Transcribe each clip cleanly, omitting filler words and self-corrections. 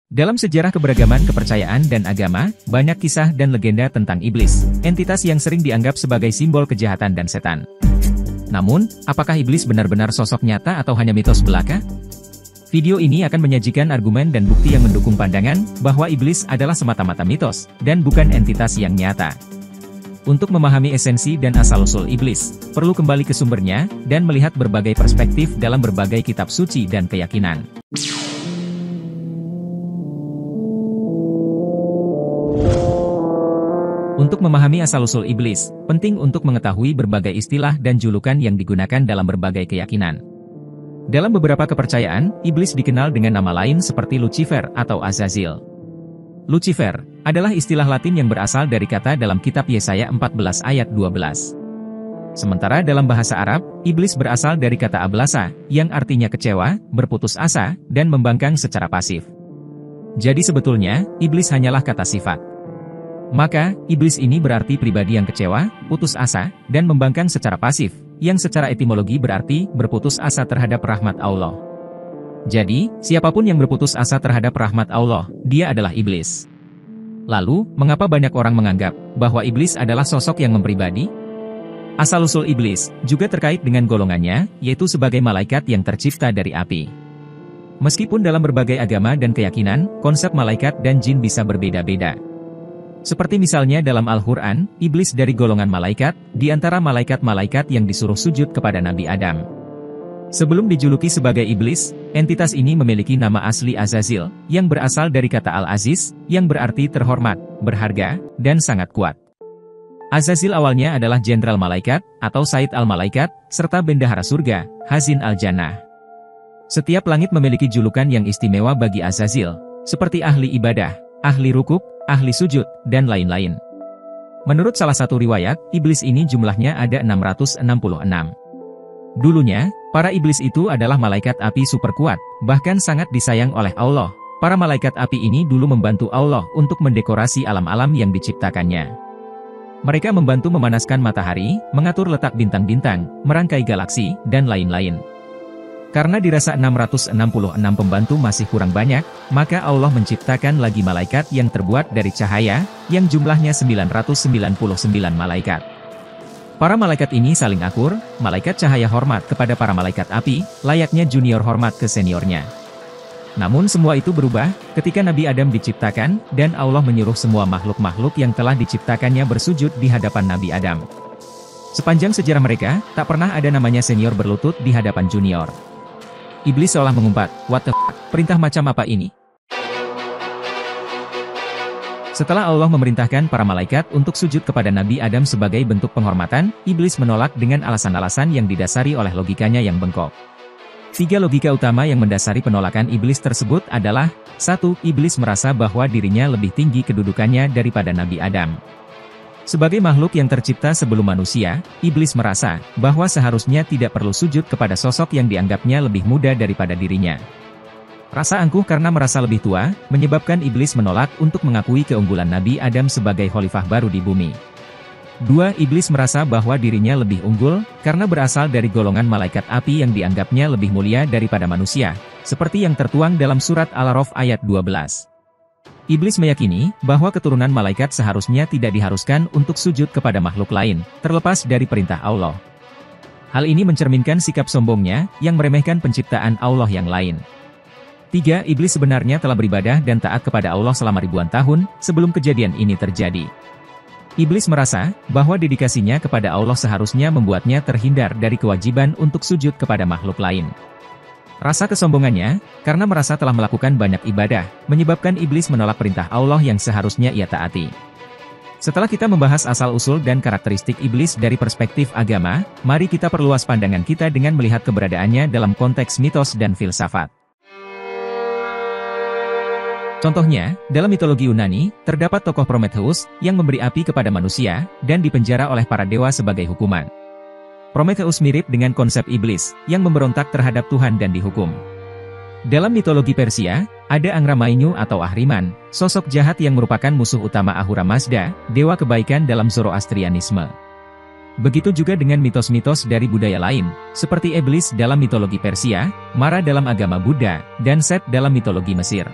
Dalam sejarah keberagaman kepercayaan dan agama, banyak kisah dan legenda tentang iblis, entitas yang sering dianggap sebagai simbol kejahatan dan setan. Namun, apakah iblis benar-benar sosok nyata atau hanya mitos belaka? Video ini akan menyajikan argumen dan bukti yang mendukung pandangan bahwa iblis adalah semata-mata mitos, dan bukan entitas yang nyata. Untuk memahami esensi dan asal-usul iblis, perlu kembali ke sumbernya, dan melihat berbagai perspektif dalam berbagai kitab suci dan keyakinan. Untuk memahami asal-usul iblis, penting untuk mengetahui berbagai istilah dan julukan yang digunakan dalam berbagai keyakinan. Dalam beberapa kepercayaan, iblis dikenal dengan nama lain seperti Lucifer atau Azazil. Lucifer adalah istilah Latin yang berasal dari kata dalam kitab Yesaya 14 ayat 12. Sementara dalam bahasa Arab, iblis berasal dari kata ablasa, yang artinya kecewa, berputus asa, dan membangkang secara pasif. Jadi sebetulnya, iblis hanyalah kata sifat. Maka, iblis ini berarti pribadi yang kecewa, putus asa, dan membangkang secara pasif, yang secara etimologi berarti berputus asa terhadap rahmat Allah. Jadi, siapapun yang berputus asa terhadap rahmat Allah, dia adalah iblis. Lalu, mengapa banyak orang menganggap bahwa iblis adalah sosok yang mempribadi? Asal-usul iblis juga terkait dengan golongannya, yaitu sebagai malaikat yang tercipta dari api. Meskipun dalam berbagai agama dan keyakinan, konsep malaikat dan jin bisa berbeda-beda. Seperti misalnya dalam Al-Quran, iblis dari golongan malaikat, di antara malaikat-malaikat yang disuruh sujud kepada Nabi Adam. Sebelum dijuluki sebagai iblis, entitas ini memiliki nama asli Azazil, yang berasal dari kata Al-Aziz, yang berarti terhormat, berharga, dan sangat kuat. Azazil awalnya adalah jenderal malaikat, atau Said al-Malaikat, serta bendahara surga, Hazin al-Jannah. Setiap langit memiliki julukan yang istimewa bagi Azazil, seperti ahli ibadah, ahli rukuk, ahli sujud, dan lain-lain. Menurut salah satu riwayat, iblis ini jumlahnya ada 666. Dulunya, para iblis itu adalah malaikat api super kuat, bahkan sangat disayang oleh Allah. Para malaikat api ini dulu membantu Allah untuk mendekorasi alam-alam yang diciptakannya. Mereka membantu memanaskan matahari, mengatur letak bintang-bintang, merangkai galaksi, dan lain-lain. Karena dirasa 666 pembantu masih kurang banyak, maka Allah menciptakan lagi malaikat yang terbuat dari cahaya, yang jumlahnya 999 malaikat. Para malaikat ini saling akur, malaikat cahaya hormat kepada para malaikat api, layaknya junior hormat ke seniornya. Namun semua itu berubah, ketika Nabi Adam diciptakan, dan Allah menyuruh semua makhluk-makhluk yang telah diciptakannya bersujud di hadapan Nabi Adam. Sepanjang sejarah mereka, tak pernah ada namanya senior berlutut di hadapan junior. Iblis seolah mengumpat, "What the f***, perintah macam apa ini?" Setelah Allah memerintahkan para malaikat untuk sujud kepada Nabi Adam sebagai bentuk penghormatan, iblis menolak dengan alasan-alasan yang didasari oleh logikanya yang bengkok. 3 logika utama yang mendasari penolakan iblis tersebut adalah: 1. Iblis merasa bahwa dirinya lebih tinggi kedudukannya daripada Nabi Adam. Sebagai makhluk yang tercipta sebelum manusia, iblis merasa bahwa seharusnya tidak perlu sujud kepada sosok yang dianggapnya lebih muda daripada dirinya. Rasa angkuh karena merasa lebih tua, menyebabkan iblis menolak untuk mengakui keunggulan Nabi Adam sebagai khalifah baru di bumi. 2. Iblis merasa bahwa dirinya lebih unggul, karena berasal dari golongan malaikat api yang dianggapnya lebih mulia daripada manusia, seperti yang tertuang dalam surat Al-A'raf ayat 12. Iblis meyakini bahwa keturunan malaikat seharusnya tidak diharuskan untuk sujud kepada makhluk lain, terlepas dari perintah Allah. Hal ini mencerminkan sikap sombongnya, yang meremehkan penciptaan Allah yang lain. 3. Iblis sebenarnya telah beribadah dan taat kepada Allah selama ribuan tahun, sebelum kejadian ini terjadi. Iblis merasa bahwa dedikasinya kepada Allah seharusnya membuatnya terhindar dari kewajiban untuk sujud kepada makhluk lain. Rasa kesombongannya, karena merasa telah melakukan banyak ibadah, menyebabkan iblis menolak perintah Allah yang seharusnya ia taati. Setelah kita membahas asal-usul dan karakteristik iblis dari perspektif agama, mari kita perluas pandangan kita dengan melihat keberadaannya dalam konteks mitos dan filsafat. Contohnya, dalam mitologi Yunani, terdapat tokoh Prometheus, yang memberi api kepada manusia, dan dipenjara oleh para dewa sebagai hukuman. Prometheus mirip dengan konsep iblis, yang memberontak terhadap Tuhan dan dihukum. Dalam mitologi Persia, ada Angramainyu atau Ahriman, sosok jahat yang merupakan musuh utama Ahura Mazda, dewa kebaikan dalam Zoroastrianisme. Begitu juga dengan mitos-mitos dari budaya lain, seperti iblis dalam mitologi Persia, Mara dalam agama Buddha, dan Set dalam mitologi Mesir.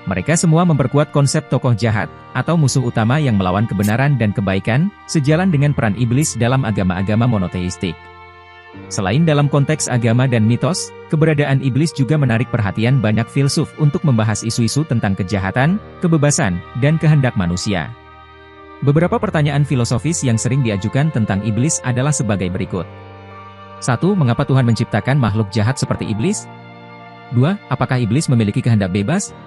Mereka semua memperkuat konsep tokoh jahat, atau musuh utama yang melawan kebenaran dan kebaikan, sejalan dengan peran iblis dalam agama-agama monoteistik. Selain dalam konteks agama dan mitos, keberadaan iblis juga menarik perhatian banyak filsuf untuk membahas isu-isu tentang kejahatan, kebebasan, dan kehendak manusia. Beberapa pertanyaan filosofis yang sering diajukan tentang iblis adalah sebagai berikut. 1. Mengapa Tuhan menciptakan makhluk jahat seperti iblis? 2. Apakah iblis memiliki kehendak bebas?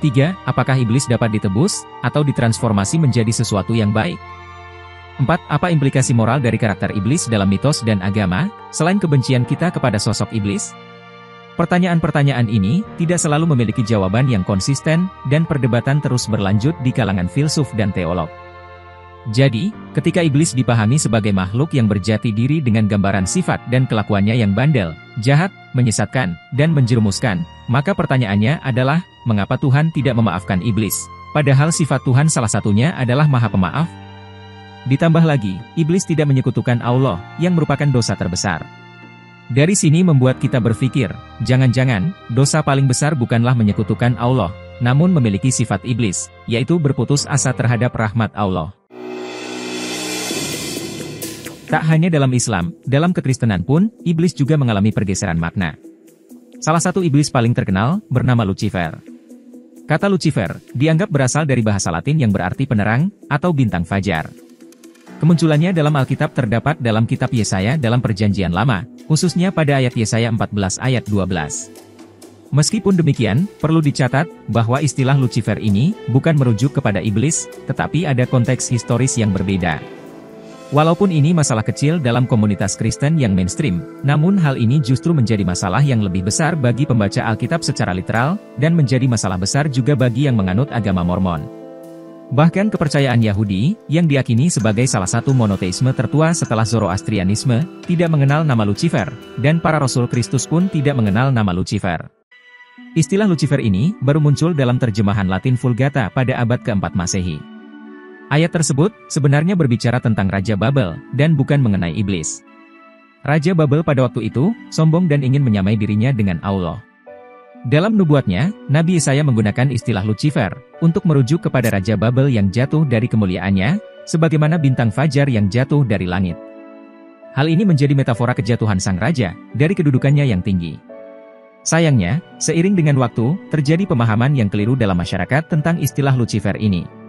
3. Apakah iblis dapat ditebus, atau ditransformasi menjadi sesuatu yang baik? 4. Apa implikasi moral dari karakter iblis dalam mitos dan agama, selain kebencian kita kepada sosok iblis? Pertanyaan-pertanyaan ini tidak selalu memiliki jawaban yang konsisten, dan perdebatan terus berlanjut di kalangan filsuf dan teolog. Jadi, ketika iblis dipahami sebagai makhluk yang berjati diri dengan gambaran sifat dan kelakuannya yang bandel, jahat, menyesatkan, dan menjerumuskan, maka pertanyaannya adalah, mengapa Tuhan tidak memaafkan iblis? Padahal sifat Tuhan salah satunya adalah Maha Pemaaf. Ditambah lagi, iblis tidak menyekutukan Allah, yang merupakan dosa terbesar. Dari sini membuat kita berpikir, jangan-jangan, dosa paling besar bukanlah menyekutukan Allah, namun memiliki sifat iblis, yaitu berputus asa terhadap rahmat Allah. Tak hanya dalam Islam, dalam kekristenan pun, iblis juga mengalami pergeseran makna. Salah satu iblis paling terkenal, bernama Lucifer. Kata Lucifer, dianggap berasal dari bahasa Latin yang berarti penerang, atau bintang fajar. Kemunculannya dalam Alkitab terdapat dalam kitab Yesaya dalam Perjanjian Lama, khususnya pada ayat Yesaya 14 ayat 12. Meskipun demikian, perlu dicatat, bahwa istilah Lucifer ini, bukan merujuk kepada iblis, tetapi ada konteks historis yang berbeda. Walaupun ini masalah kecil dalam komunitas Kristen yang mainstream, namun hal ini justru menjadi masalah yang lebih besar bagi pembaca Alkitab secara literal, dan menjadi masalah besar juga bagi yang menganut agama Mormon. Bahkan kepercayaan Yahudi, yang diyakini sebagai salah satu monoteisme tertua setelah Zoroastrianisme, tidak mengenal nama Lucifer, dan para Rasul Kristus pun tidak mengenal nama Lucifer. Istilah Lucifer ini baru muncul dalam terjemahan Latin Vulgata pada abad ke-4 Masehi. Ayat tersebut sebenarnya berbicara tentang Raja Babel, dan bukan mengenai iblis. Raja Babel pada waktu itu, sombong dan ingin menyamai dirinya dengan Allah. Dalam nubuatnya, Nabi Yesaya menggunakan istilah Lucifer, untuk merujuk kepada Raja Babel yang jatuh dari kemuliaannya, sebagaimana bintang fajar yang jatuh dari langit. Hal ini menjadi metafora kejatuhan sang raja, dari kedudukannya yang tinggi. Sayangnya, seiring dengan waktu, terjadi pemahaman yang keliru dalam masyarakat tentang istilah Lucifer ini.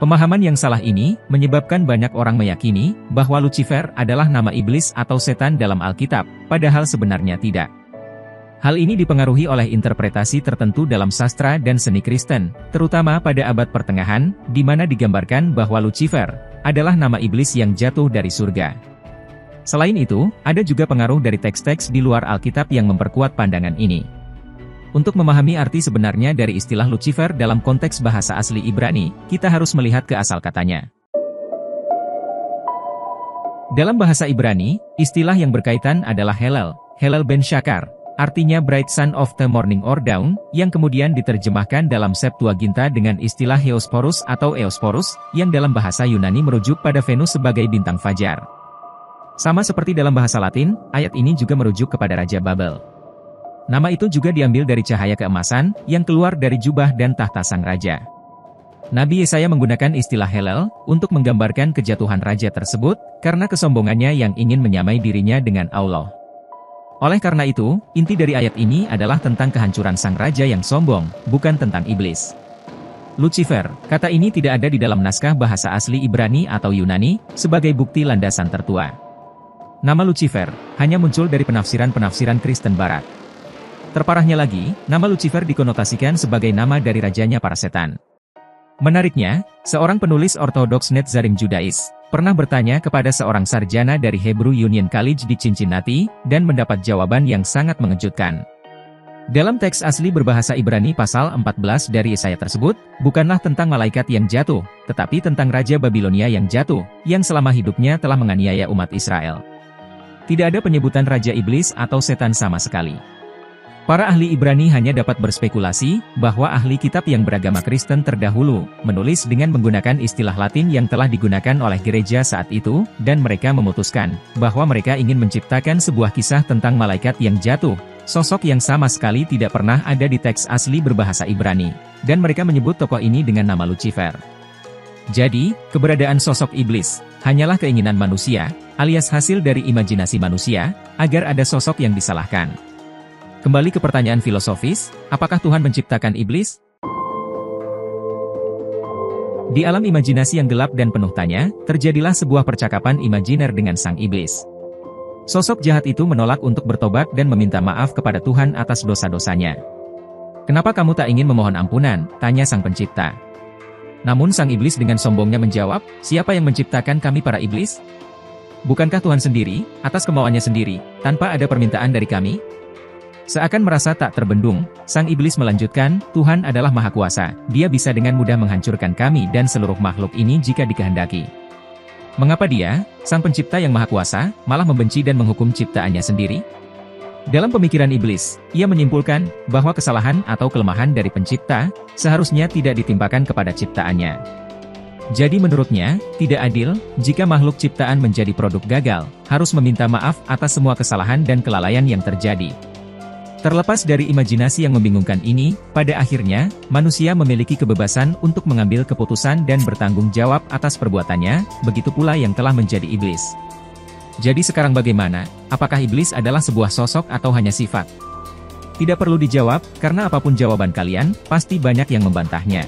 Pemahaman yang salah ini, menyebabkan banyak orang meyakini, bahwa Lucifer adalah nama iblis atau setan dalam Alkitab, padahal sebenarnya tidak. Hal ini dipengaruhi oleh interpretasi tertentu dalam sastra dan seni Kristen, terutama pada abad pertengahan, di mana digambarkan bahwa Lucifer adalah nama iblis yang jatuh dari surga. Selain itu, ada juga pengaruh dari teks-teks di luar Alkitab yang memperkuat pandangan ini. Untuk memahami arti sebenarnya dari istilah Lucifer dalam konteks bahasa asli Ibrani, kita harus melihat ke asal katanya. Dalam bahasa Ibrani, istilah yang berkaitan adalah Helel ben Shakar, artinya bright sun of the morning or dawn, yang kemudian diterjemahkan dalam Septuaginta dengan istilah Heosporus atau Eosporus, yang dalam bahasa Yunani merujuk pada Venus sebagai bintang fajar. Sama seperti dalam bahasa Latin, ayat ini juga merujuk kepada Raja Babel. Nama itu juga diambil dari cahaya keemasan, yang keluar dari jubah dan tahta sang raja. Nabi Yesaya menggunakan istilah Helel, untuk menggambarkan kejatuhan raja tersebut, karena kesombongannya yang ingin menyamai dirinya dengan Allah. Oleh karena itu, inti dari ayat ini adalah tentang kehancuran sang raja yang sombong, bukan tentang iblis. Lucifer, kata ini tidak ada di dalam naskah bahasa asli Ibrani atau Yunani, sebagai bukti landasan tertua. Nama Lucifer, hanya muncul dari penafsiran-penafsiran Kristen Barat. Terparahnya lagi, nama Lucifer dikonotasikan sebagai nama dari rajanya para setan. Menariknya, seorang penulis ortodoks Netzarim Judais, pernah bertanya kepada seorang sarjana dari Hebrew Union College di Cincinnati, dan mendapat jawaban yang sangat mengejutkan. Dalam teks asli berbahasa Ibrani pasal 14 dari Yesaya tersebut, bukanlah tentang malaikat yang jatuh, tetapi tentang Raja Babilonia yang jatuh, yang selama hidupnya telah menganiaya umat Israel. Tidak ada penyebutan Raja Iblis atau setan sama sekali. Para ahli Ibrani hanya dapat berspekulasi, bahwa ahli kitab yang beragama Kristen terdahulu, menulis dengan menggunakan istilah Latin yang telah digunakan oleh gereja saat itu, dan mereka memutuskan, bahwa mereka ingin menciptakan sebuah kisah tentang malaikat yang jatuh, sosok yang sama sekali tidak pernah ada di teks asli berbahasa Ibrani, dan mereka menyebut tokoh ini dengan nama Lucifer. Jadi, keberadaan sosok iblis hanyalah keinginan manusia, alias hasil dari imajinasi manusia, agar ada sosok yang disalahkan. Kembali ke pertanyaan filosofis, apakah Tuhan menciptakan iblis? Di alam imajinasi yang gelap dan penuh tanya, terjadilah sebuah percakapan imajiner dengan sang iblis. Sosok jahat itu menolak untuk bertobat dan meminta maaf kepada Tuhan atas dosa-dosanya. "Kenapa kamu tak ingin memohon ampunan?" tanya sang pencipta. Namun sang iblis dengan sombongnya menjawab, "Siapa yang menciptakan kami para iblis? Bukankah Tuhan sendiri, atas kemauannya sendiri, tanpa ada permintaan dari kami?" Seakan merasa tak terbendung, sang iblis melanjutkan, "Tuhan adalah Maha Kuasa, Dia bisa dengan mudah menghancurkan kami dan seluruh makhluk ini jika dikehendaki. Mengapa Dia, sang pencipta yang Maha Kuasa, malah membenci dan menghukum ciptaannya sendiri?" Dalam pemikiran iblis, ia menyimpulkan bahwa kesalahan atau kelemahan dari pencipta seharusnya tidak ditimpakan kepada ciptaannya. Jadi menurutnya, tidak adil jika makhluk ciptaan menjadi produk gagal, harus meminta maaf atas semua kesalahan dan kelalaian yang terjadi. Terlepas dari imajinasi yang membingungkan ini, pada akhirnya, manusia memiliki kebebasan untuk mengambil keputusan dan bertanggung jawab atas perbuatannya, begitu pula yang telah menjadi iblis. Jadi sekarang bagaimana? Apakah iblis adalah sebuah sosok atau hanya sifat? Tidak perlu dijawab, karena apapun jawaban kalian, pasti banyak yang membantahnya.